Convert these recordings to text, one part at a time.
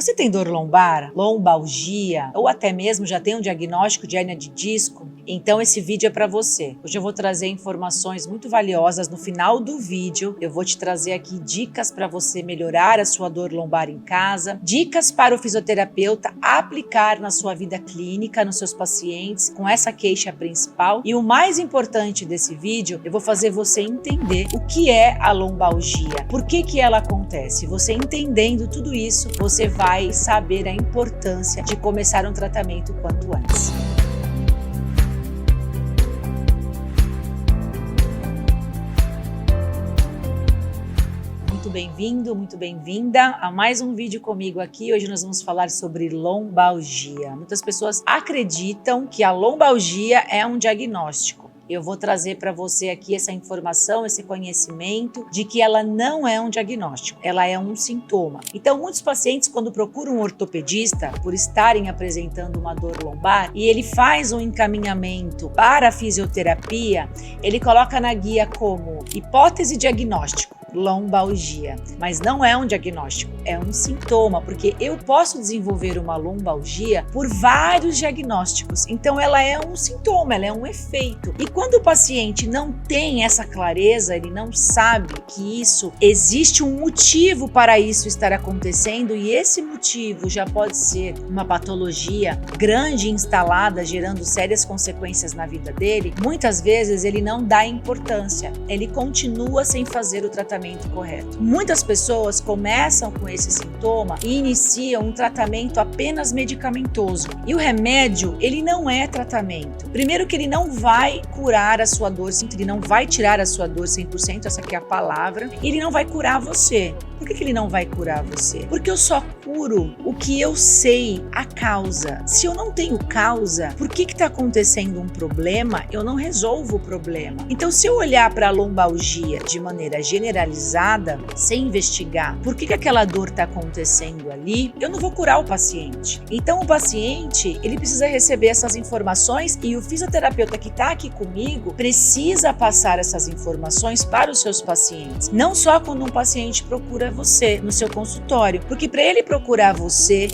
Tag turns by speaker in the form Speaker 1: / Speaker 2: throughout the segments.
Speaker 1: Você tem dor lombar, lombalgia ou até mesmo já tem um diagnóstico de hérnia de disco? Então esse vídeo é para você. Hoje eu vou trazer informações muito valiosas. No final do vídeo eu vou te trazer aqui dicas para você melhorar a sua dor lombar em casa, dicas para o fisioterapeuta aplicar na sua vida clínica, nos seus pacientes com essa queixa principal. E o mais importante desse vídeo, eu vou fazer você entender o que é a lombalgia, por que ela acontece. Você entendendo tudo isso, você vai saber a importância de começar um tratamento o quanto antes. Muito bem-vindo, muito bem-vinda a mais um vídeo comigo aqui. Hoje nós vamos falar sobre lombalgia. Muitas pessoas acreditam que a lombalgia é um diagnóstico. Eu vou trazer para você aqui essa informação, esse conhecimento de que ela não é um diagnóstico, ela é um sintoma. Então, muitos pacientes, quando procuram um ortopedista por estarem apresentando uma dor lombar e ele faz um encaminhamento para a fisioterapia, ele coloca na guia como hipótese diagnóstico, lombalgia, mas não é um diagnóstico, é um sintoma, porque eu posso desenvolver uma lombalgia por vários diagnósticos, então ela é um sintoma, ela é um efeito. E quando o paciente não tem essa clareza, ele não sabe que isso existe um motivo para isso estar acontecendo, e esse motivo já pode ser uma patologia grande instalada, gerando sérias consequências na vida dele, muitas vezes ele não dá importância, ele continua sem fazer o tratamento correto. Muitas pessoas começam com esse sintoma e iniciam um tratamento apenas medicamentoso. E o remédio, ele não é tratamento. Primeiro que ele não vai curar a sua dor, ele não vai tirar a sua dor 100%, essa aqui é a palavra, e ele não vai curar você. Por que ele não vai curar você? Porque eu só curo o que eu sei, a causa. Se eu não tenho causa, por que está acontecendo um problema, eu não resolvo o problema. Então, se eu olhar para a lombalgia de maneira generalizada, sem investigar por que aquela dor está acontecendo ali, eu não vou curar o paciente. Então, o paciente, ele precisa receber essas informações e o fisioterapeuta que está aqui comigo precisa passar essas informações para os seus pacientes. Não só quando um paciente procura você no seu consultório, porque para ele procurar você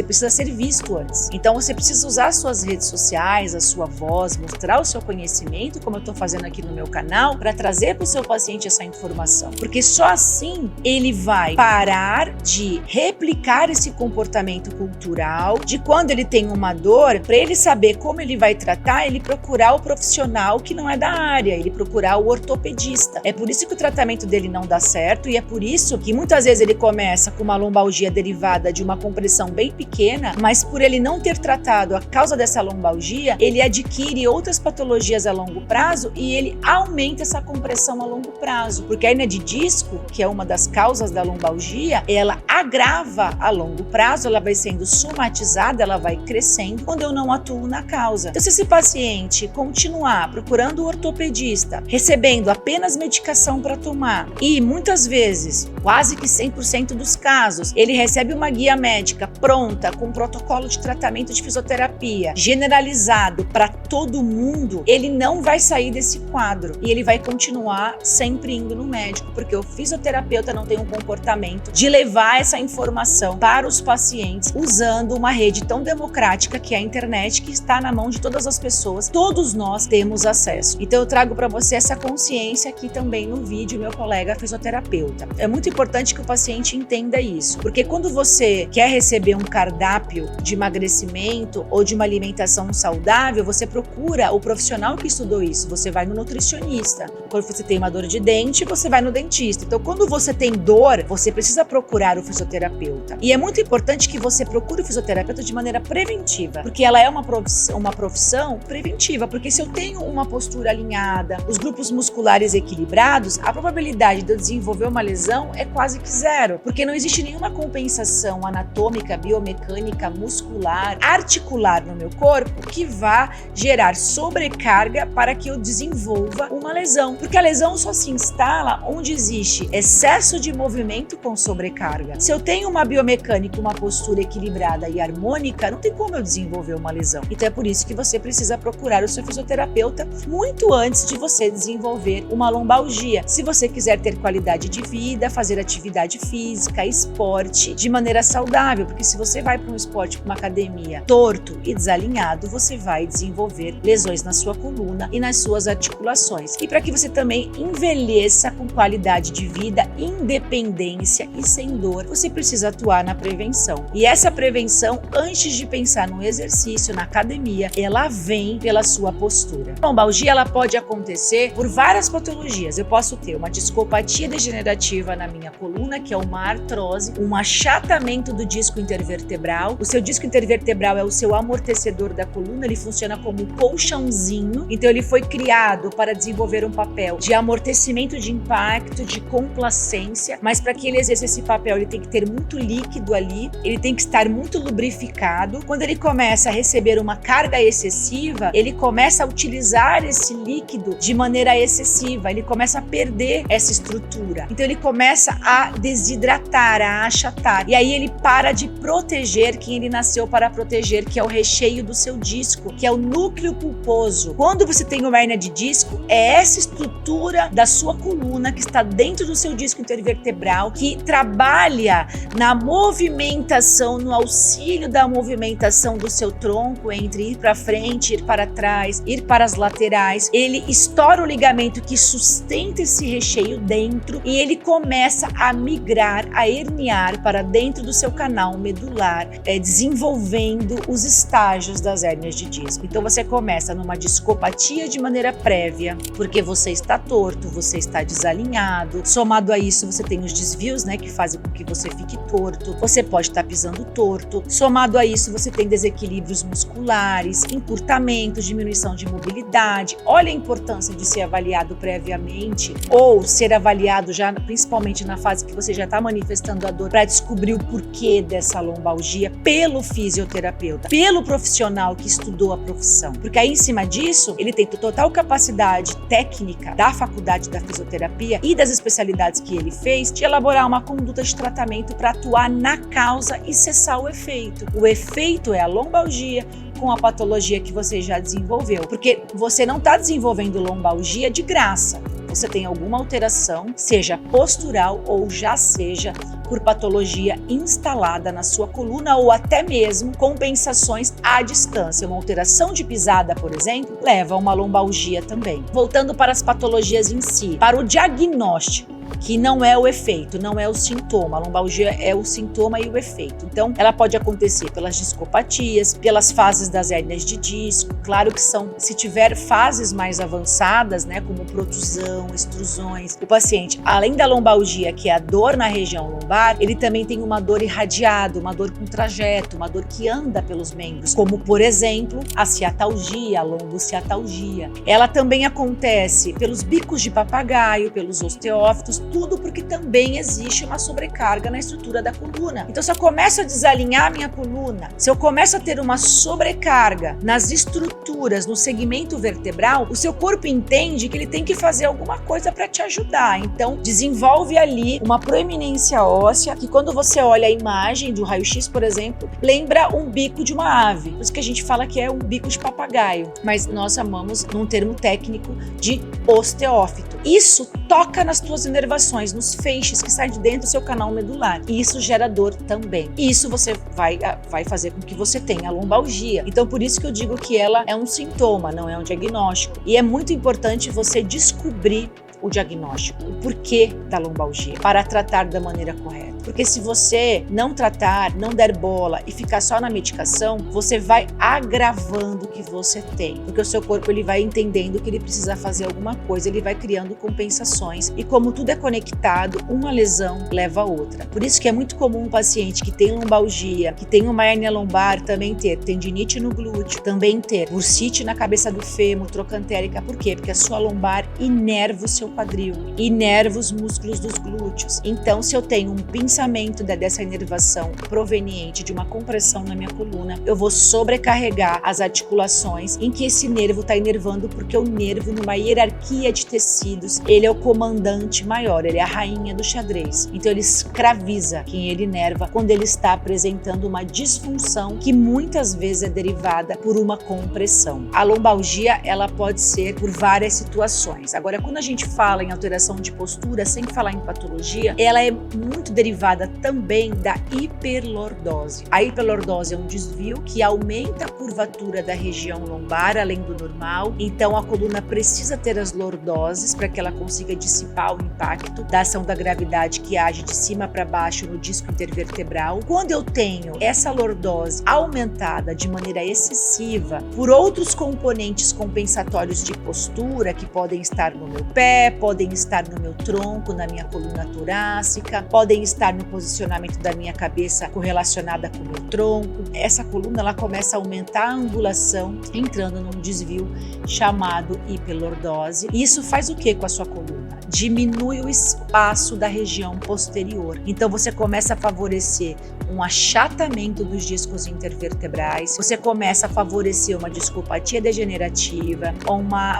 Speaker 1: precisa ser visto antes. Então você precisa usar suas redes sociais, a sua voz, mostrar o seu conhecimento, como eu estou fazendo aqui no meu canal, para trazer para o seu paciente essa informação, porque só assim ele vai parar de replicar esse comportamento cultural de quando ele tem uma dor, para ele saber como ele vai tratar, ele procurar o profissional que não é da área, ele procurar o ortopedista. É por isso que o tratamento dele não dá certo, e é por isso que muitas vezes ele começa com uma lombalgia derivada de uma compressão bem pequena, mas por ele não ter tratado a causa dessa lombalgia, ele adquire outras patologias a longo prazo e ele aumenta essa compressão a longo prazo. Porque a hérnia de disco, que é uma das causas da lombalgia, ela agrava a longo prazo, ela vai sendo somatizada, ela vai crescendo quando eu não atuo na causa. Então, se esse paciente continuar procurando o ortopedista, recebendo apenas medicação para tomar e muitas vezes, quase que 100% dos casos, ele recebe uma guia médica pronta, com um protocolo de tratamento de fisioterapia generalizado para todo mundo, ele não vai sair desse quadro e ele vai continuar sempre indo no médico, porque o fisioterapeuta não tem um comportamento de levar essa informação para os pacientes usando uma rede tão democrática que é a internet, que está na mão de todas as pessoas, todos nós temos acesso. Então eu trago para você essa consciência aqui também no vídeo, meu colega fisioterapeuta. É muito importante que o paciente entenda isso, porque quando você quer receber um cardápio de emagrecimento ou de uma alimentação saudável, você procura o profissional que estudou isso, você vai no nutricionista. Quando você tem uma dor de dente, você vai no dentista. Então, quando você tem dor, você precisa procurar o fisioterapeuta. E é muito importante que você procure o fisioterapeuta de maneira preventiva, porque ela é uma profissão preventiva, porque se eu tenho uma postura alinhada, os grupos musculares equilibrados, a probabilidade de eu desenvolver uma lesão é quase que zero, porque não existe nenhuma compensação anatômica, biomecânica, muscular, articular no meu corpo que vá gerar sobrecarga para que eu desenvolva uma lesão, porque a lesão só se instala onde existe excesso de movimento com sobrecarga. Se eu tenho uma biomecânica, uma postura equilibrada e harmônica, não tem como eu desenvolver uma lesão. Então é por isso que você precisa procurar o seu fisioterapeuta muito antes de você desenvolver uma lombalgia. Se você quiser ter qualidade de vida, fazer atividade física, esporte de maneira saudável, saudável, porque se você vai para um esporte, para uma academia torto e desalinhado, você vai desenvolver lesões na sua coluna e nas suas articulações. E para que você também envelheça com qualidade de vida, independência e sem dor, você precisa atuar na prevenção. E essa prevenção, antes de pensar no exercício, na academia, ela vem pela sua postura. A lombalgia, ela pode acontecer por várias patologias. Eu posso ter uma discopatia degenerativa na minha coluna, que é uma artrose, um achatamento do disco intervertebral. O seu disco intervertebral é o seu amortecedor da coluna, ele funciona como um colchãozinho, então ele foi criado para desenvolver um papel de amortecimento de impacto, de complacência, mas para que ele exerça esse papel, ele tem que ter muito líquido ali, ele tem que estar muito lubrificado. Quando ele começa a receber uma carga excessiva, ele começa a utilizar esse líquido de maneira excessiva, ele começa a perder essa estrutura, então ele começa a desidratar, a achatar, e aí ele para de proteger quem ele nasceu para proteger, que é o recheio do seu disco, que é o núcleo pulposo. Quando você tem uma hérnia de disco, é essa estrutura da sua coluna que está dentro do seu disco intervertebral, que trabalha na movimentação, no auxílio da movimentação do seu tronco entre ir para frente, ir para trás, ir para as laterais. Ele estoura o ligamento que sustenta esse recheio dentro e ele começa a migrar, a herniar para dentro do seu canal medular, desenvolvendo os estágios das hérnias de disco. Então você começa numa discopatia de maneira prévia, porque você está torto, você está desalinhado. Somado a isso, você tem os desvios, que fazem com que você fique torto. Você pode estar pisando torto. Somado a isso, você tem desequilíbrios musculares, encurtamento, diminuição de mobilidade. Olha a importância de ser avaliado previamente ou ser avaliado já, principalmente na fase que você já está manifestando a dor, para descobrir o porquê dessa lombalgia pelo fisioterapeuta, pelo profissional que estudou a profissão. Porque aí, em cima disso, ele tem total capacidade técnica da faculdade da fisioterapia e das especialidades que ele fez de elaborar uma conduta de tratamento para atuar na causa e cessar o efeito. O efeito é a lombalgia com a patologia que você já desenvolveu, porque você não está desenvolvendo lombalgia de graça. Você tem alguma alteração, seja postural ou já seja por patologia instalada na sua coluna ou até mesmo compensações à distância. Uma alteração de pisada, por exemplo, leva a uma lombalgia também. Voltando para as patologias em si, para o diagnóstico, que não é o efeito, não é o sintoma. A lombalgia é o sintoma e o efeito. Então, ela pode acontecer pelas discopatias, pelas fases das hérnias de disco. Claro que se tiver fases mais avançadas, como protusão, extrusões, o paciente, além da lombalgia, que é a dor na região lombar, ele também tem uma dor irradiada, uma dor com trajeto, uma dor que anda pelos membros, como, por exemplo, a ciatalgia, a lombociatalgia. Ela também acontece pelos bicos de papagaio, pelos osteófitos, tudo porque também existe uma sobrecarga na estrutura da coluna. Então, se eu começo a desalinhar a minha coluna, se eu começo a ter uma sobrecarga nas estruturas, no segmento vertebral, o seu corpo entende que ele tem que fazer alguma coisa para te ajudar. Então, desenvolve ali uma proeminência óssea, que quando você olha a imagem do raio-x, por exemplo, lembra um bico de uma ave. Por isso que a gente fala que é um bico de papagaio, mas nós chamamos, num termo técnico, de osteófito. Isso toca nas tuas inervações, nos feixes que saem de dentro do seu canal medular. E isso gera dor também. Isso você vai fazer com que você tenha lombalgia. Então, por isso que eu digo que ela é um sintoma, não é um diagnóstico. E é muito importante você descobrir o diagnóstico, o porquê da lombalgia, para tratar da maneira correta. Porque se você não tratar, não der bola e ficar só na medicação, você vai agravando o que você tem. Porque o seu corpo ele vai entendendo que ele precisa fazer alguma coisa, ele vai criando compensações. E como tudo é conectado, uma lesão leva a outra. Por isso que é muito comum um paciente que tem lombalgia, que tem uma hérnia lombar, também ter tendinite no glúteo, também ter bursite na cabeça do fêmur, trocantérica. Por quê? Porque a sua lombar inerva o seu quadril, inerva os músculos dos glúteos. Então, se eu tenho um pensamento dessa inervação proveniente de uma compressão na minha coluna, eu vou sobrecarregar as articulações em que esse nervo está inervando, porque o nervo, numa hierarquia de tecidos, ele é o comandante maior, ele é a rainha do xadrez. Então, ele escraviza quem ele inerva quando ele está apresentando uma disfunção que muitas vezes é derivada por uma compressão. A lombalgia, ela pode ser por várias situações. Agora, quando a gente fala em alteração de postura, sem falar em patologia, ela é muito derivada derivada também da hiperlordose. A hiperlordose é um desvio que aumenta a curvatura da região lombar além do normal, então a coluna precisa ter as lordoses para que ela consiga dissipar o impacto da ação da gravidade que age de cima para baixo no disco intervertebral. Quando eu tenho essa lordose aumentada de maneira excessiva por outros componentes compensatórios de postura que podem estar no meu pé, podem estar no meu tronco, na minha coluna torácica, podem estar no posicionamento da minha cabeça correlacionada com o meu tronco, essa coluna ela começa a aumentar a angulação, entrando num desvio chamado hiperlordose. E isso faz o que com a sua coluna? Diminui o espaço da região posterior. Então você começa a favorecer um achatamento dos discos intervertebrais, você começa a favorecer uma discopatia degenerativa,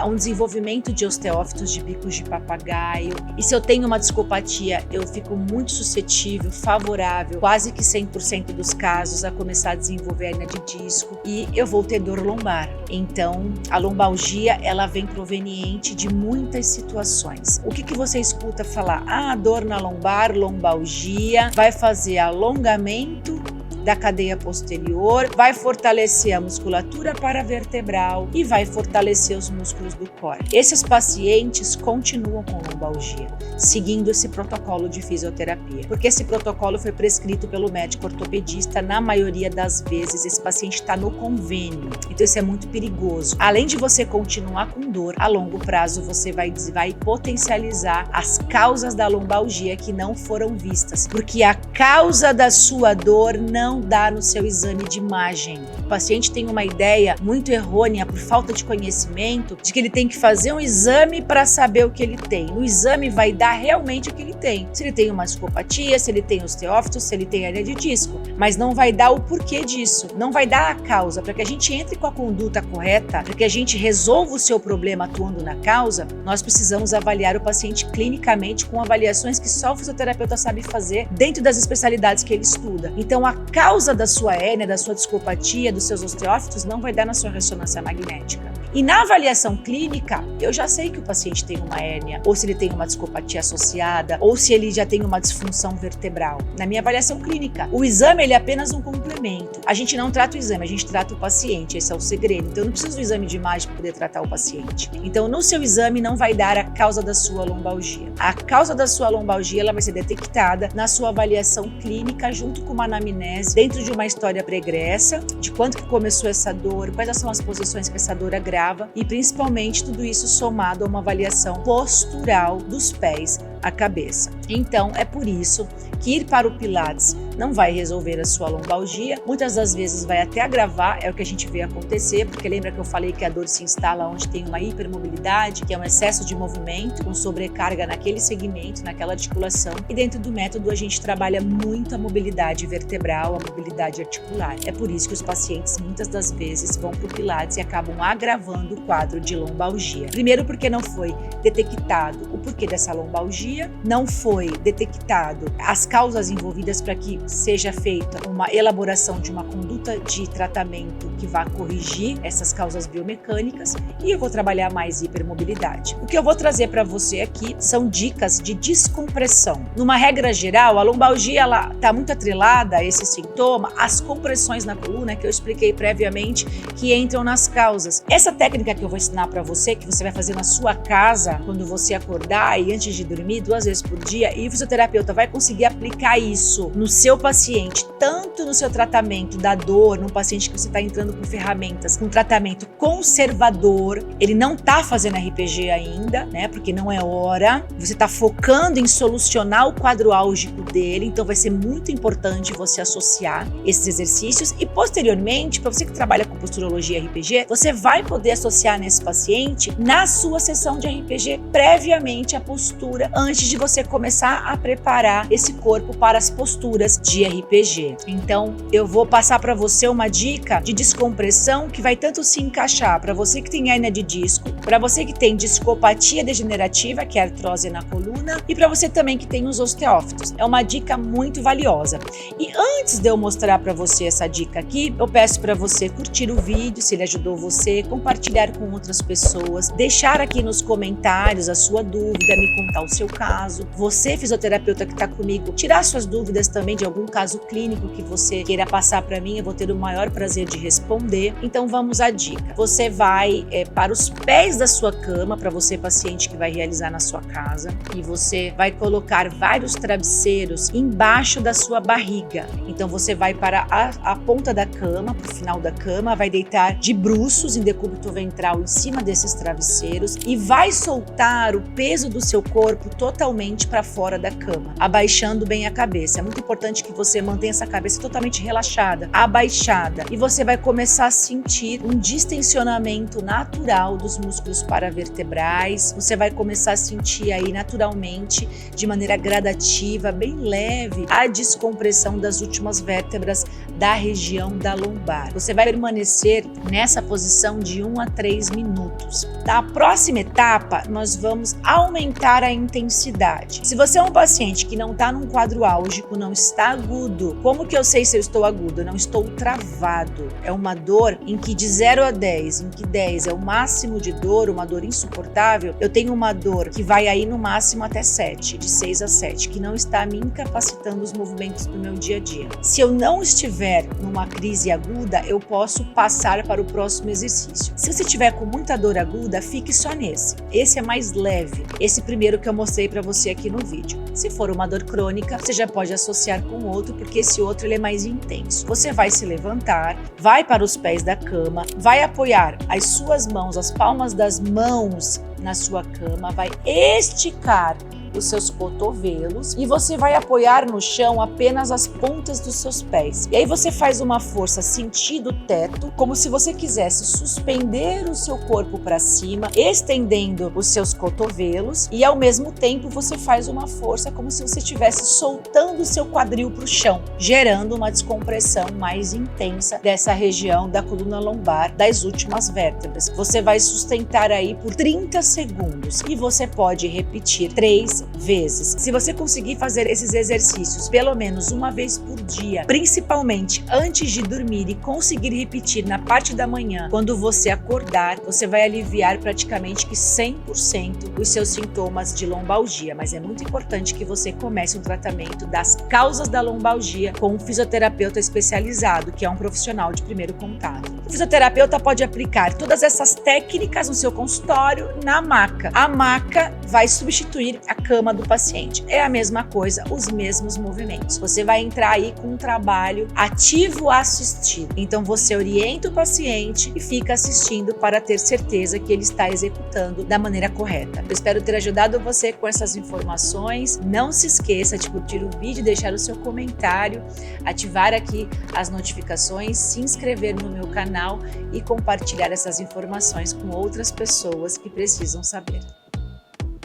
Speaker 1: um desenvolvimento de osteófitos de bicos de papagaio. E se eu tenho uma discopatia, eu fico muito suscetível, favorável, quase que 100% dos casos, a começar a desenvolver hérnia de disco e eu vou ter dor lombar. Então, a lombalgia, ela vem proveniente de muitas situações. O que você escuta falar? Dor na lombar, lombalgia, vai fazer alongamento da cadeia posterior, vai fortalecer a musculatura paravertebral e vai fortalecer os músculos do core. Esses pacientes continuam com lombalgia, seguindo esse protocolo de fisioterapia, porque esse protocolo foi prescrito pelo médico ortopedista. Na maioria das vezes, esse paciente está no convênio, então isso é muito perigoso. Além de você continuar com dor, a longo prazo você vai potencializar as causas da lombalgia que não foram vistas, porque a causa da sua dor não dá no seu exame de imagem. O paciente tem uma ideia muito errônea, por falta de conhecimento, de que ele tem que fazer um exame para saber o que ele tem. O exame vai dar realmente o que ele tem. Se ele tem uma discopatia, se ele tem osteófitos, se ele tem hérnia de disco, mas não vai dar o porquê disso, não vai dar a causa. Para que a gente entre com a conduta correta, para que a gente resolva o seu problema atuando na causa, nós precisamos avaliar o paciente clinicamente com avaliações que só o fisioterapeuta sabe fazer dentro das especialidades que ele estuda. Então, a causa da sua hérnia, da sua discopatia, dos seus osteófitos não vai dar na sua ressonância magnética. E na avaliação clínica, eu já sei que o paciente tem uma hérnia, ou se ele tem uma discopatia associada, ou se ele já tem uma disfunção vertebral. Na minha avaliação clínica, o exame ele é apenas um complemento. A gente não trata o exame, a gente trata o paciente, esse é o segredo. Então eu não preciso do exame de imagem para poder tratar o paciente. Então no seu exame não vai dar a causa da sua lombalgia. A causa da sua lombalgia ela vai ser detectada na sua avaliação clínica junto com uma anamnese, dentro de uma história pregressa, de quando que começou essa dor, quais são as posições que essa dor agrava e principalmente tudo isso somado a uma avaliação postural dos pés à cabeça. Então é por isso que ir para o Pilates não vai resolver a sua lombalgia, muitas das vezes vai até agravar, é o que a gente vê acontecer, porque lembra que eu falei que a dor se instala onde tem uma hipermobilidade, que é um excesso de movimento, com sobrecarga naquele segmento, naquela articulação, e dentro do método a gente trabalha muito a mobilidade vertebral, a mobilidade articular. É por isso que os pacientes muitas das vezes vão para o Pilates e acabam agravando o quadro de lombalgia. Primeiro porque não foi detectado o porquê dessa lombalgia, não foi detectado as causas envolvidas para que seja feita uma elaboração de uma conduta de tratamento que vá corrigir essas causas biomecânicas, e eu vou trabalhar mais hipermobilidade. O que eu vou trazer para você aqui são dicas de descompressão. Numa regra geral, a lombalgia está muito atrelada a esse sintoma, às compressões na coluna que eu expliquei previamente que entram nas causas. Essa técnica que eu vou ensinar para você, que você vai fazer na sua casa, quando você acordar e antes de dormir, 2 vezes por dia, e o fisioterapeuta vai conseguir aplicar isso no seu paciente, tanto no seu tratamento da dor, num paciente que você está entrando com ferramentas, com tratamento conservador, ele não está fazendo RPG ainda, né, porque não é hora, você está focando em solucionar o quadro álgico dele, então vai ser muito importante você associar esses exercícios e posteriormente, para você que trabalha com posturologia e RPG, você vai poder associar nesse paciente na sua sessão de RPG previamente a postura, antes de você começar a preparar esse corpo para as posturas de RPG. Então, eu vou passar para você uma dica de descompressão que vai tanto se encaixar para você que tem hérnia de disco, para você que tem discopatia degenerativa, que é artrose na coluna, e para você também que tem os osteófitos. É uma dica muito valiosa. E antes de eu mostrar para você essa dica aqui, eu peço para você curtir o vídeo, se ele ajudou você, compartilhar com outras pessoas, deixar aqui nos comentários a sua dúvida, me contar o seu caso. Você, fisioterapeuta que está comigo, tirar suas dúvidas também de algum caso clínico que você queira passar para mim, eu vou ter o maior prazer de responder. Então vamos à dica. Você vai para os pés da sua cama, para você paciente que vai realizar na sua casa, e você vai colocar vários travesseiros embaixo da sua barriga. Então você vai para a ponta da cama, para o final da cama, vai deitar de bruços em decúbito ventral em cima desses travesseiros e vai soltar o peso do seu corpo totalmente para fora da cama, abaixando bem a cabeça. É muito importante que você mantenha essa cabeça totalmente relaxada, abaixada, e você vai começar a sentir um distensionamento natural dos músculos paravertebrais. Você vai começar a sentir aí naturalmente, de maneira gradativa, bem leve, a descompressão das últimas vértebras da região da lombar. Você vai permanecer nessa posição de 1 a 3 minutos. Na próxima etapa, nós vamos aumentar a intensidade. Se você é um paciente que não está num quadro álgico, não está agudo, como que eu sei se eu estou agudo? Eu não estou travado. É uma dor em que de 0 a 10, em que 10 é o máximo de dor, uma dor insuportável, eu tenho uma dor que vai aí no máximo até 7, de 6 a 7, que não está me incapacitando os movimentos do meu dia a dia. Se eu não estiver numa crise aguda, eu posso passar para o próximo exercício. Se você estiver com muita dor aguda, fique só nesse. Esse é mais leve, esse primeiro que eu mostrei para você aqui no vídeo. Se for uma dor crônica, você já pode associar com outro, porque esse outro ele é mais intenso. Você vai se levantar, vai para os pés da cama, vai apoiar as suas mãos, as palmas das mãos na sua cama, vai esticar os seus cotovelos e você vai apoiar no chão apenas as pontas dos seus pés. E aí você faz uma força sentindo o teto, como se você quisesse suspender o seu corpo para cima, estendendo os seus cotovelos, e ao mesmo tempo você faz uma força como se você estivesse soltando o seu quadril para o chão, gerando uma descompressão mais intensa dessa região da coluna lombar, das últimas vértebras. Você vai sustentar aí por 30 segundos e você pode repetir 3 vezes. Se você conseguir fazer esses exercícios pelo menos uma vez por dia, principalmente antes de dormir, e conseguir repetir na parte da manhã, quando você acordar, você vai aliviar praticamente que 100% os seus sintomas de lombalgia. Mas é muito importante que você comece um tratamento das causas da lombalgia com um fisioterapeuta especializado, que é um profissional de primeiro contato. O fisioterapeuta pode aplicar todas essas técnicas no seu consultório, na maca. A maca vai substituir a cama do paciente. É a mesma coisa, os mesmos movimentos. Você vai entrar aí com um trabalho ativo assistido. Então você orienta o paciente e fica assistindo para ter certeza que ele está executando da maneira correta. Eu espero ter ajudado você com essas informações. Não se esqueça de curtir o vídeo, deixar o seu comentário, ativar aqui as notificações, se inscrever no meu canal e compartilhar essas informações com outras pessoas que precisam saber.